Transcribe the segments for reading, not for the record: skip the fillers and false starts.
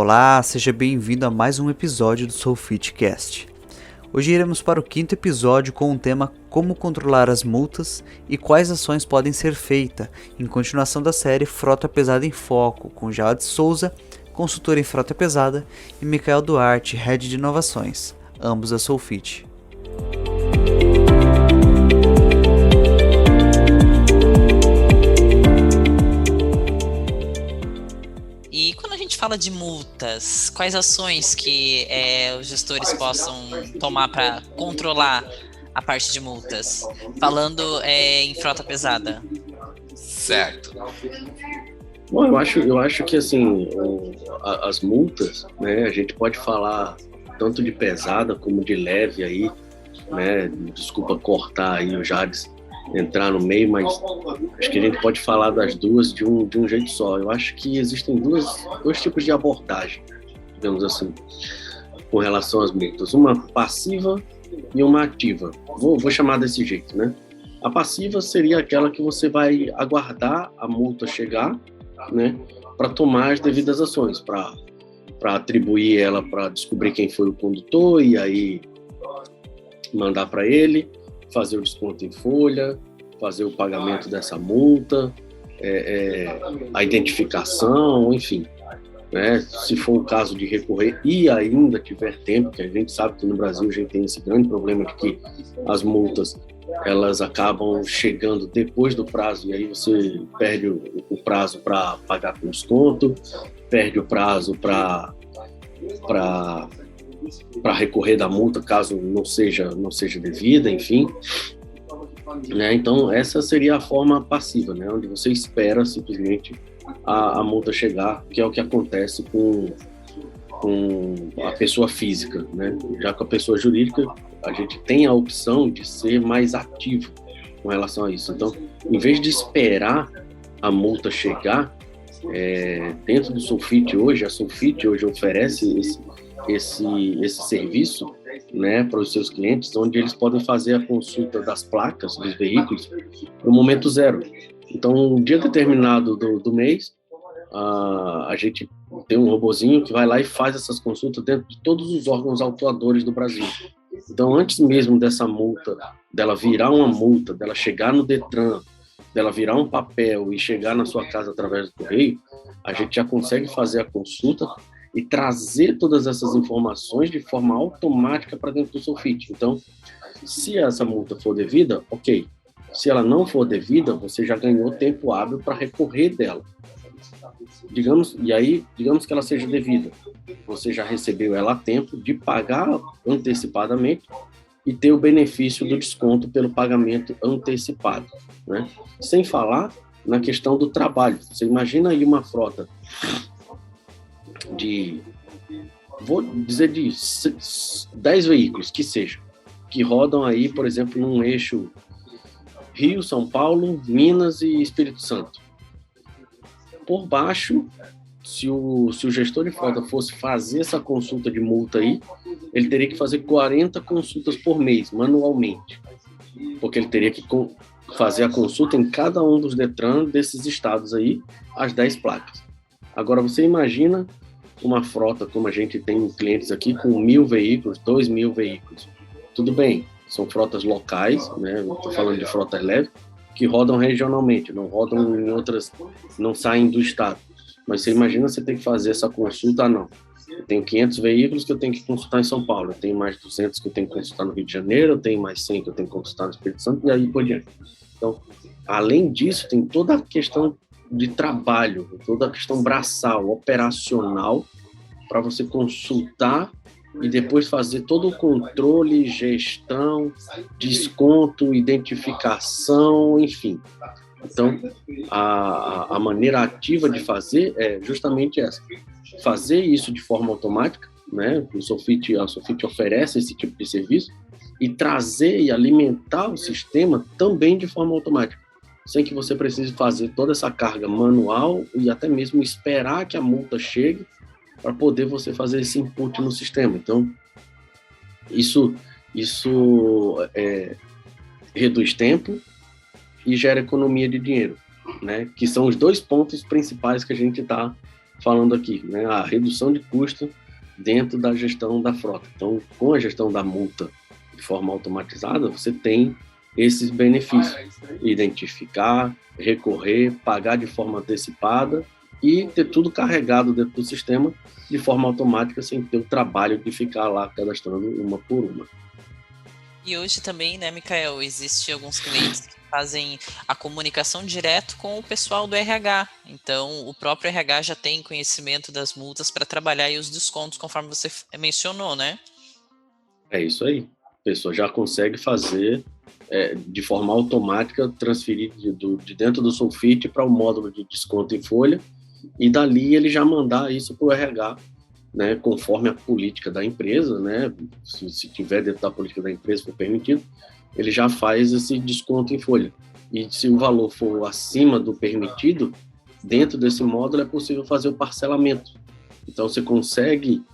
Olá, seja bem-vindo a mais um episódio do SoulFitCast. Hoje iremos para o 5º episódio com o tema Como controlar as multas e quais ações podem ser feitas, em continuação da série Frota Pesada em Foco, com Jade Souza, consultor em frota pesada, e Micael Duarte, Head de Inovações, ambos da SoulFit. E quando a gente fala de multas, quais ações que os gestores possam tomar para controlar a parte de multas? Falando em frota pesada. Certo. Bom, eu acho que assim, as multas, né, a gente pode falar tanto de pesada como de leve aí, né, desculpa cortar aí o Jades, entrar no meio, mas acho que a gente pode falar das duas de um jeito só. Eu acho que existem dois tipos de abordagem, digamos assim, com relação às multas. Uma passiva e uma ativa. Vou chamar desse jeito, né? A passiva seria aquela que você vai aguardar a multa chegar, né, para tomar as devidas ações, para atribuir ela, para descobrir quem foi o condutor e aí mandar para ele, fazer o desconto em folha, fazer o pagamento dessa multa, a identificação, enfim, né? Se for o caso de recorrer e ainda tiver tempo, que a gente sabe que no Brasil a gente tem esse grande problema de que as multas elas acabam chegando depois do prazo e aí você perde o prazo para pagar com desconto, perde o prazo para recorrer da multa caso não seja devida, enfim, né? Então essa seria a forma passiva, né? Onde você espera simplesmente a multa chegar, que é o que acontece com a pessoa física, né? Já com a pessoa jurídica a gente tem a opção de ser mais ativo com relação a isso. Então, em vez de esperar a multa chegar, dentro do SoulFit hoje, a SoulFit hoje oferece esse serviço, né, para os seus clientes, onde eles podem fazer a consulta das placas dos veículos no momento zero. Então, um dia determinado do mês, a gente tem um robozinho que vai lá e faz essas consultas dentro de todos os órgãos autuadores do Brasil. Então, antes mesmo dessa multa, dela virar uma multa, dela chegar no Detran, dela virar um papel e chegar na sua casa através do correio, a gente já consegue fazer a consulta e trazer todas essas informações de forma automática para dentro do SoulFit. Então, se essa multa for devida, ok. Se ela não for devida, você já ganhou tempo hábil para recorrer dela. Digamos que ela seja devida. Você já recebeu ela a tempo de pagar antecipadamente e ter o benefício do desconto pelo pagamento antecipado, né? Sem falar na questão do trabalho. Você imagina aí uma frota de 10 veículos, que seja, que rodam aí, por exemplo, num eixo Rio, São Paulo, Minas e Espírito Santo. Por baixo, se o gestor de frota fosse fazer essa consulta de multa aí, ele teria que fazer 40 consultas por mês, manualmente, porque ele teria que fazer a consulta em cada um dos Detran desses estados aí, as 10 placas. Agora, você imagina uma frota como a gente tem clientes aqui com 1.000 veículos, 2.000 veículos. Tudo bem, são frotas locais, né? Não estou falando de frota leve, que rodam regionalmente, não rodam em outras, não saem do estado. Mas você imagina você ter que fazer essa consulta, não. Eu tenho 500 veículos que eu tenho que consultar em São Paulo, eu tenho mais 200 que eu tenho que consultar no Rio de Janeiro, eu tenho mais 100 que eu tenho que consultar no Espírito Santo e aí por diante. Então, além disso, tem toda a questão de trabalho, toda a questão braçal, operacional, para você consultar e depois fazer todo o controle, gestão, desconto, identificação, enfim. Então, a maneira ativa de fazer é justamente essa. Fazer isso de forma automática, né? A SoulFit oferece esse tipo de serviço e trazer e alimentar o sistema também de forma automática, sem que você precise fazer toda essa carga manual e até mesmo esperar que a multa chegue para poder você fazer esse input no sistema. Então, isso reduz tempo e gera economia de dinheiro, né? Que são os dois pontos principais que a gente está falando aqui, né? A redução de custo dentro da gestão da frota. Então, com a gestão da multa de forma automatizada, você tem esses benefícios: identificar, recorrer, pagar de forma antecipada e ter tudo carregado dentro do sistema de forma automática, sem ter o trabalho de ficar lá cadastrando uma por uma. E hoje também, né, Micael, existe alguns clientes que fazem a comunicação direto com o pessoal do RH. Então, o próprio RH já tem conhecimento das multas para trabalhar aí os descontos, conforme você mencionou, né? É isso aí. A pessoa já consegue fazer de forma automática, transferir de dentro do Sulfite para o módulo de desconto em folha, e dali ele já mandar isso para o RH, né, conforme a política da empresa, né, se tiver dentro da política da empresa, for permitido, ele já faz esse desconto em folha. E se o valor for acima do permitido, dentro desse módulo é possível fazer o parcelamento. Então, você consegue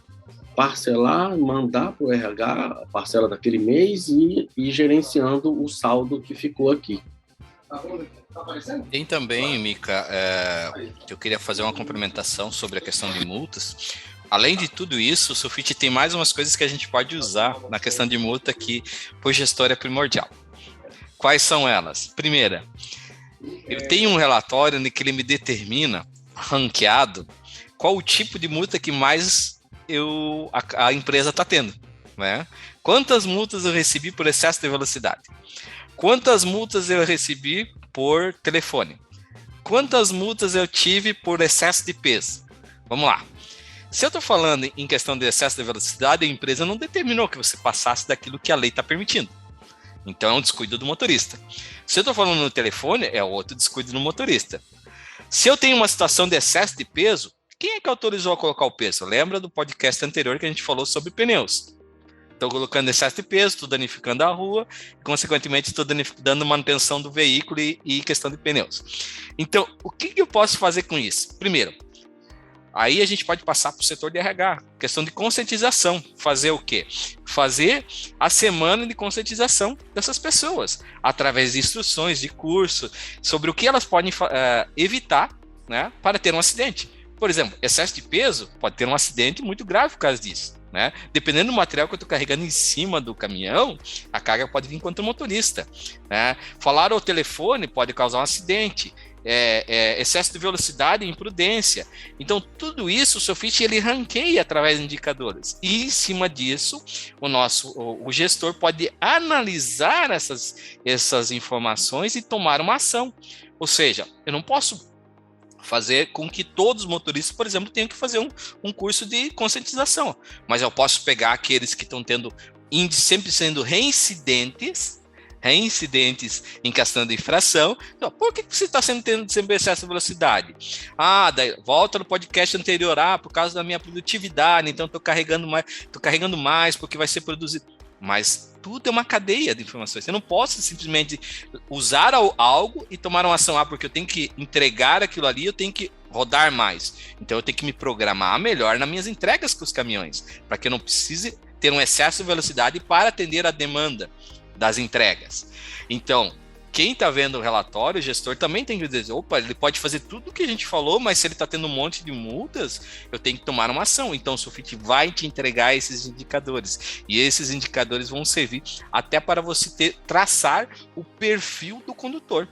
parcelar, mandar para o RH a parcela daquele mês e ir gerenciando o saldo que ficou aqui. Tem também, Mica, eu queria fazer uma complementação sobre a questão de multas. Além de tudo isso, o Sulfite tem mais umas coisas que a gente pode usar na questão de multa que para o gestor é primordial. Quais são elas? Primeira, eu tenho um relatório em que ele me determina, ranqueado, qual o tipo de multa que mais a empresa está tendo, né? Quantas multas eu recebi por excesso de velocidade? Quantas multas eu recebi por telefone? Quantas multas eu tive por excesso de peso? Vamos lá. Se eu estou falando em questão de excesso de velocidade, a empresa não determinou que você passasse daquilo que a lei está permitindo. Então é um descuido do motorista. Se eu estou falando no telefone, é outro descuido do motorista. Se eu tenho uma situação de excesso de peso, quem é que autorizou a colocar o peso? Lembra do podcast anterior que a gente falou sobre pneus? Estou colocando excesso de peso, estou danificando a rua, e, consequentemente, estou dando manutenção do veículo e questão de pneus. Então, o que eu posso fazer com isso? Primeiro, aí a gente pode passar para o setor de RH, questão de conscientização. Fazer o quê? Fazer a semana de conscientização dessas pessoas, através de instruções, de curso, sobre o que elas podem evitar, né, para ter um acidente. Por exemplo, excesso de peso pode ter um acidente muito grave por causa disso, né? Dependendo do material que eu estou carregando em cima do caminhão, a carga pode vir contra o motorista, né? Falar ao telefone pode causar um acidente. Excesso de velocidade e imprudência. Então, tudo isso o Sulfite ele ranqueia através de indicadores. E, em cima disso, o gestor pode analisar essas informações e tomar uma ação. Ou seja, eu não posso fazer com que todos os motoristas, por exemplo, tenham que fazer um curso de conscientização. Mas eu posso pegar aqueles que estão tendo sempre sendo reincidentes em questão de infração. Então, por que você está tendo sempre excesso de velocidade? Daí, volta no podcast anterior, por causa da minha produtividade, então estou carregando mais porque vai ser produzido. Mas tudo é uma cadeia de informações. Eu não posso simplesmente usar algo e tomar uma ação, porque eu tenho que entregar aquilo ali, eu tenho que rodar mais. Então eu tenho que me programar melhor nas minhas entregas com os caminhões, para que eu não precise ter um excesso de velocidade para atender a demanda das entregas. Então, quem está vendo o relatório, o gestor também tem que dizer, ele pode fazer tudo o que a gente falou, mas se ele está tendo um monte de multas, eu tenho que tomar uma ação. Então, o Sulfite vai te entregar esses indicadores. E esses indicadores vão servir até para você traçar o perfil do condutor.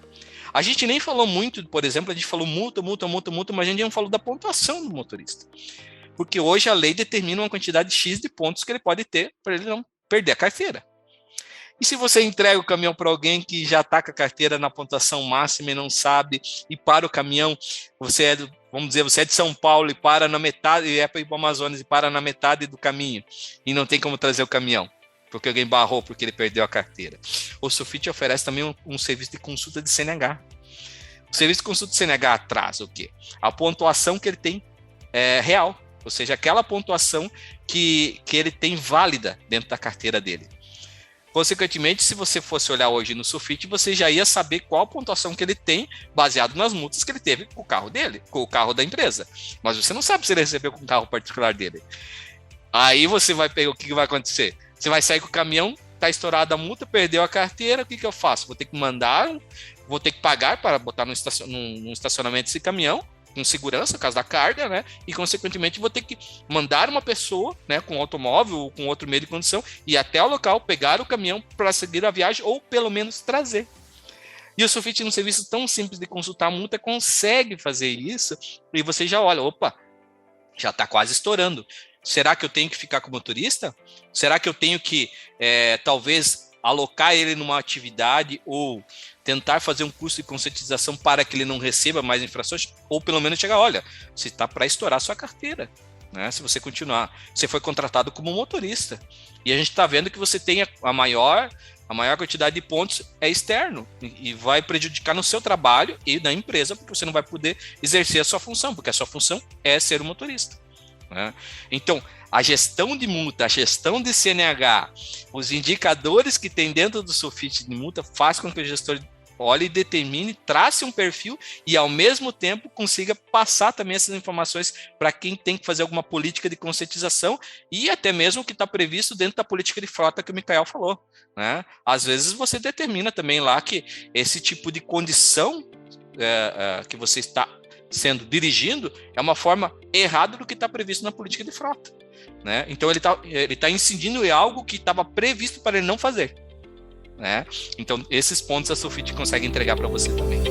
A gente nem falou muito, por exemplo, a gente falou multa, mas a gente não falou da pontuação do motorista. Porque hoje a lei determina uma quantidade X de pontos que ele pode ter para ele não perder a carteira. E se você entrega o caminhão para alguém que já está com a carteira na pontuação máxima e não sabe, e para o caminhão, você é de São Paulo e para na metade, e é para ir para o Amazonas e para na metade do caminho, e não tem como trazer o caminhão, porque alguém barrou porque ele perdeu a carteira. O Sulfite oferece também um serviço de consulta de CNH. O serviço de consulta de CNH traz o quê? A pontuação que ele tem real, ou seja, aquela pontuação que ele tem válida dentro da carteira dele. Consequentemente, se você fosse olhar hoje no Sulfite, você já ia saber qual a pontuação que ele tem, baseado nas multas que ele teve com o carro dele, com o carro da empresa. Mas você não sabe se ele recebeu com o carro particular dele. Aí você vai pegar, o que vai acontecer? Você vai sair com o caminhão, está estourada a multa, perdeu a carteira, o que eu faço? Vou ter que pagar para botar no estacionamento esse caminhão, com segurança, no caso da carga, né? E, consequentemente, vou ter que mandar uma pessoa, né, com automóvel ou com outro meio de condução, ir até o local, pegar o caminhão para seguir a viagem ou, pelo menos, trazer. E o Sulfite, num serviço tão simples de consultar a multa, consegue fazer isso, e você já olha, opa, já está quase estourando. Será que eu tenho que ficar com o motorista? Será que eu tenho que, talvez, alocar ele numa atividade ou tentar fazer um curso de conscientização para que ele não receba mais infrações? Ou pelo menos chegar, olha, você está para estourar sua carteira, né? Se você continuar, você foi contratado como motorista. E a gente está vendo que você tem a maior quantidade de pontos é externo e vai prejudicar no seu trabalho e na empresa, porque você não vai poder exercer a sua função, porque a sua função é ser um motorista, né? Então, a gestão de multa, a gestão de CNH, os indicadores que tem dentro do Sulfite de multa faz com que o gestor olhe e determine, trace um perfil e, ao mesmo tempo, consiga passar também essas informações para quem tem que fazer alguma política de conscientização e até mesmo o que está previsto dentro da política de frota que o Micael falou, né? Às vezes você determina também lá que esse tipo de condição que você está dirigindo é uma forma errada do que está previsto na política de frota, né? Então ele tá incidindo em algo que estava previsto para ele não fazer, né? Então esses pontos a Sulfite consegue entregar para você também.